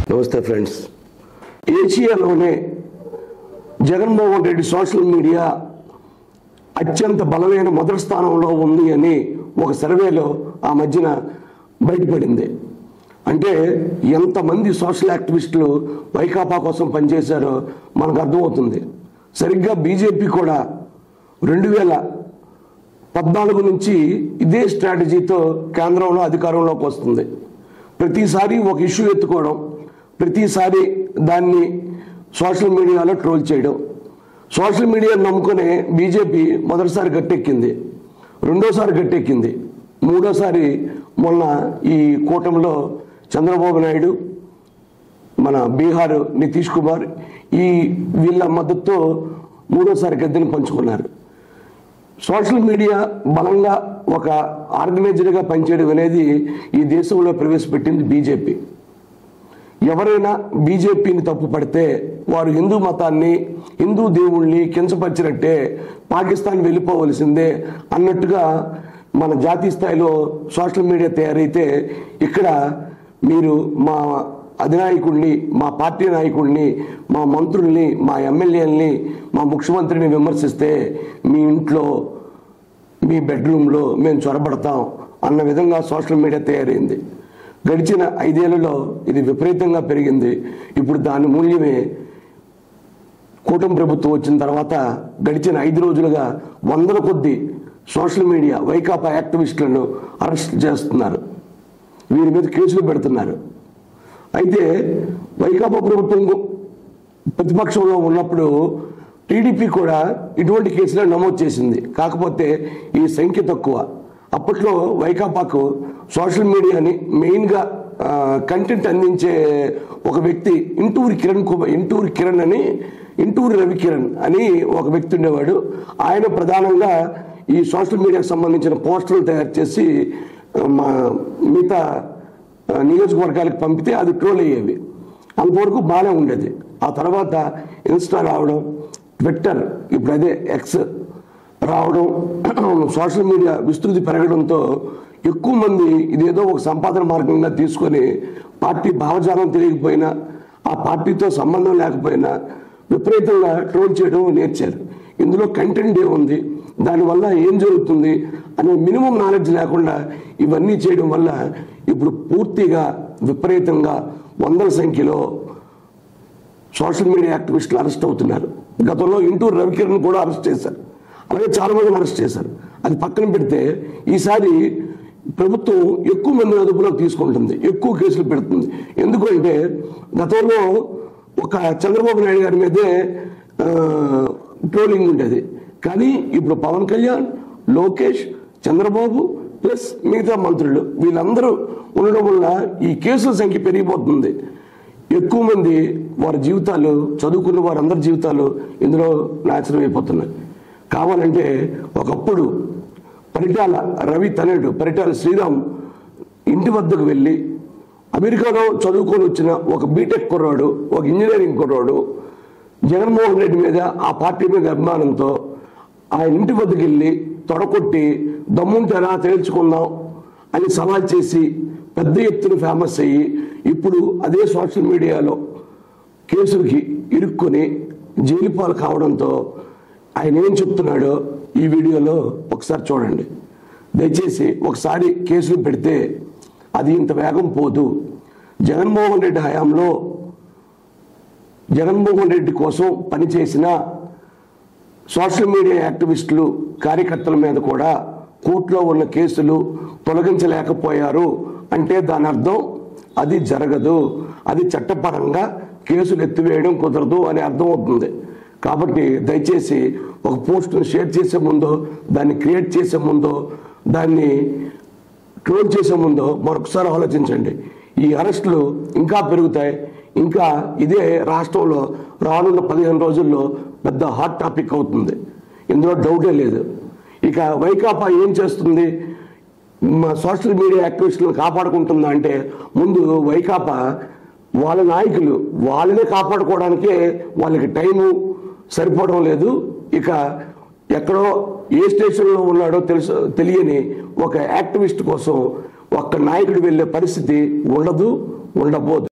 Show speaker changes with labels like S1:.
S1: నమస్తే ఫ్రెండ్స్. ఏషియాలోనే Jaganmohan Reddy social media అత్యంత బలమైన మొదటి స్థానంలో ఉంది అని ఒక సర్వేలో ఆ మధ్యన బయటపడింది. అంటే ఎంతమంది సోషల్ యాక్టివిస్టులు వైకాపా కోసం పనిచేశారో మనకు అర్థమవుతుంది. సరిగ్గా బీజేపీ కూడా 2014 నుంచి ఇదే స్ట్రాటజీతో కేంద్రంలో అధికారంలోకి వస్తుంది. ప్రతిసారి ఒక ఇష్యూ ఎత్తుకోవడం, ప్రతిసారి దాన్ని సోషల్ మీడియాలో ట్రోల్ చేయడం. సోషల్ మీడియాను నమ్ముకునే బీజేపీ మొదటిసారి గట్టెక్కింది, రెండోసారి గట్టెక్కింది, మూడోసారి మొన్న ఈ కూటమిలో చంద్రబాబు నాయుడు, మన బీహార్ నితీష్ కుమార్ వీళ్ళ మద్దతుతో మూడోసారి గద్దెని పంచుకున్నారు. సోషల్ మీడియా బలంగా ఒక ఆర్గనైజర్గా పనిచేయడం అనేది ఈ దేశంలో ప్రవేశపెట్టింది బీజేపీ. ఎవరైనా బీజేపీని తప్పు పడితే వారు హిందూ మతాన్ని, హిందూ దేవుళ్ళని కించపరిచినట్టే, పాకిస్తాన్ వెళ్ళిపోవలసిందే అన్నట్టుగా మన జాతీయ స్థాయిలో సోషల్ మీడియా తయారైతే, ఇక్కడ మీరు మా అధినాయకుడిని, మా పార్టీ నాయకుడిని, మా మంత్రుల్ని, మా ఎమ్మెల్యేలని, మా ముఖ్యమంత్రిని విమర్శిస్తే మీ ఇంట్లో, మీ బెడ్రూమ్లో మేము చొరబడతాం అన్న విధంగా సోషల్ మీడియా తయారైంది. గడిచిన 5 ఏళ్లలో ఇది విపరీతంగా పెరిగింది. ఇప్పుడు దాని మూల్యమే కూటమి ప్రభుత్వం వచ్చిన తర్వాత గడిచిన 5 రోజులుగా వందల కొద్ది సోషల్ మీడియా వైకాపా యాక్టివిస్టులను అరెస్ట్ చేస్తున్నారు, వీరి మీద కేసులు పెడుతున్నారు. అయితే వైకాపా ప్రభుత్వం ప్రతిపక్షంలో ఉన్నప్పుడు టీడీపీ కూడా ఇటువంటి కేసులను నమోదు చేసింది. కాకపోతే ఈ సంఖ్య తక్కువ. అప్పట్లో వైకాపాకు సోషల్ మీడియాని మెయిన్గా కంటెంట్ అందించే ఒక వ్యక్తి ఇంటూరి రవికిరణ్ అని ఒక వ్యక్తి ఉండేవాడు. ఆయన ప్రధానంగా ఈ సోషల్ మీడియాకు సంబంధించిన పోస్టర్లు తయారు చేసి మిగతా నియోజకవర్గాలకు పంపితే అది ట్రోల్ అయ్యేవి. అంతవరకు బాగానే ఉండేది. ఆ తర్వాత ఇన్స్టా రావడం, ట్విట్టర్, ఇప్పుడు అదే ఎక్స్ రావడం, సోషల్ మీడియా విస్తృతి పెరగడంతో ఎక్కువ మంది ఇదేదో ఒక సంపాదన మార్గంగా తీసుకొని పార్టీ భావజాలం తెలియకపోయినా, ఆ పార్టీతో సంబంధం లేకపోయినా విపరీతంగా ట్రోల్ చేయడం నేర్చారు. ఇందులో కంటెంట్ ఏముంది, దానివల్ల ఏం జరుగుతుంది అనే మినిమం నాలెడ్జ్ లేకుండా ఇవన్నీ చేయడం వల్ల ఇప్పుడు పూర్తిగా విపరీతంగా వందల సంఖ్యలో సోషల్ మీడియా యాక్టివిస్టులు అరెస్ట్ అవుతున్నారు. గతంలో ఇంటూరు రవికిరణ్ కూడా అరెస్ట్ చేశారు, అలాగే చాలా మందిని అరెస్ట్ చేశారు. అది పక్కన పెడితే ఈసారి ప్రభుత్వం ఎక్కువ మంది అదుపులోకి తీసుకుంటుంది, ఎక్కువ కేసులు పెడుతుంది. ఎందుకంటే గతంలో ఒక చంద్రబాబు నాయుడు గారి మీదే ట్రోలింగ్ ఉండేది, కానీ ఇప్పుడు పవన్ కళ్యాణ్, లోకేష్, చంద్రబాబు ప్లస్ మిగతా మంత్రులు వీళ్ళందరూ ఉండడం వల్ల ఈ కేసుల సంఖ్య పెరిగిపోతుంది. ఎక్కువ మంది వారి జీవితాలు, చదువుకున్న వారందరి జీవితాలు ఇందులో నాశనం అయిపోతున్నాయి. కావాలంటే ఒకప్పుడు పరిటాల రవి తనయుడు పరిటాల శ్రీరామ్ ఇంటి వద్దకు వెళ్ళి అమెరికాలో చదువుకొని వచ్చిన ఒక బీటెక్ కుర్రాడు, ఒక ఇంజనీరింగ్ కుర్రాడు జగన్మోహన్ రెడ్డి మీద, ఆ పార్టీ మీద అభిమానంతో ఆయన ఇంటి వద్దకు వెళ్ళి తొడకొట్టి దమ్ముంటారా తేల్చుకుందాం అని సవాల్ చేసి పెద్ద ఎత్తున ఫేమస్ అయ్యి ఇప్పుడు అదే సోషల్ మీడియాలో కేసులకి ఇరుక్కొని జైలు పాలు కావడంతో ఆయన ఏం చెప్తున్నాడో ఈ వీడియోలో ఒకసారి చూడండి. దయచేసి ఒకసారి కేసులు పెడితే అది ఇంత వేగం పోదు. జగన్మోహన్ రెడ్డి హయాంలో జగన్మోహన్ రెడ్డి కోసం పనిచేసిన సోషల్ మీడియా యాక్టివిస్టులు, కార్యకర్తల మీద కూడా కోర్టులో ఉన్న కేసులు తొలగించలేకపోయారు అంటే దాని అర్థం అది జరగదు, అది చట్టపరంగా కేసులు ఎత్తివేయడం కుదరదు అని అర్థం అవుతుంది. కాబట్టి దయచేసి ఒక పోస్టును షేర్ చేసే ముందో, దాన్ని క్రియేట్ చేసే ముందో, దాన్ని ట్రోల్ చేసే ముందో మరొకసారి ఆలోచించండి. ఈ అరెస్టులు ఇంకా పెరుగుతాయి. ఇంకా ఇదే రాష్ట్రంలో రానున్న 15 రోజుల్లో పెద్ద హాట్ టాపిక్ అవుతుంది, ఇందులో డౌటే లేదు. ఇక వైకాపా ఏం చేస్తుంది, సోషల్ మీడియా యాక్టివిస్టులను కాపాడుకుంటుందా అంటే ముందు వైకాపా వాళ్ళ నాయకులు వాళ్ళనే కాపాడుకోవడానికే వాళ్ళకి టైము సరిపోవడం లేదు. ఇక ఎక్కడో ఏ స్టేషన్లో ఉన్నాడో తెలియని ఒక యాక్టివిస్ట్ కోసం ఒక్క నాయకుడు వెళ్ళే పరిస్థితి ఉండబోదు.